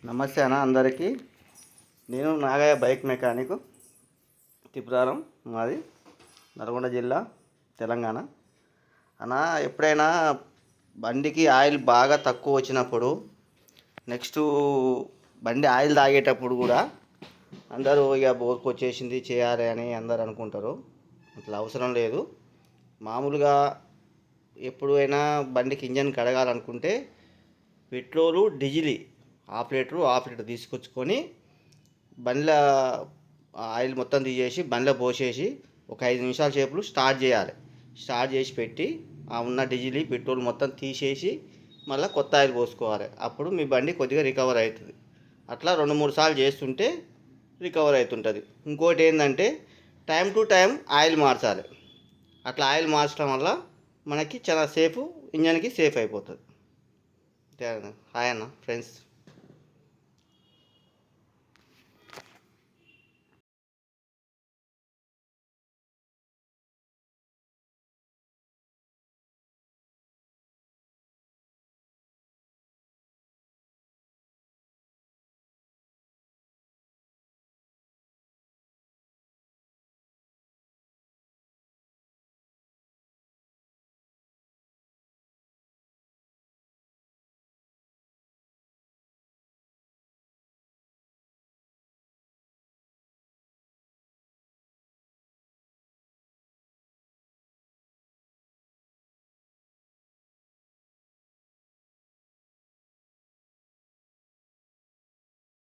నమస్తే అన్న అందరికీ. నేను నాగయ్య బైక్ మెకానిక్, తిపురారం మాది, నల్గొండ జిల్లా, తెలంగాణ. అన్న ఎప్పుడైనా బండికి ఆయిల్ బాగా తక్కువ వచ్చినప్పుడు, నెక్స్ట్ బండి ఆయిల్ తాగేటప్పుడు కూడా అందరూ ఇక బోర్కు వచ్చేసింది చేయాలి అని అందరు అనుకుంటారు. అట్లా అవసరం లేదు. మామూలుగా ఎప్పుడైనా బండికి ఇంజన్ కడగాలనుకుంటే పెట్రోలు, డీజిల్ హాఫ్ లీటర్ తీసుకొచ్చుకొని బండ్ల ఆయిల్ మొత్తం తీసేసి బండ్ల పోసేసి ఒక 5 నిమిషాల సేపు స్టార్ట్ చేయాలి. స్టార్ట్ చేసి పెట్టి ఆ ఉన్న డీజిల్, పెట్రోల్ మొత్తం తీసేసి మళ్ళీ కొత్త ఆయిల్ పోసుకోవాలి. అప్పుడు మీ బండి కొద్దిగా రికవర్ అవుతుంది. అట్లా 2-3 సార్లు చేస్తుంటే రికవర్ అవుతుంటుంది. ఇంకోటి ఏంటంటే టైం టు టైం ఆయిల్ మార్చాలి. అట్లా ఆయిల్ మార్చడం వల్ల మనకి చాలా సేఫ్, ఇంజన్కి సేఫ్ అయిపోతుంది. హాయ్ అన్న ఫ్రెండ్స్.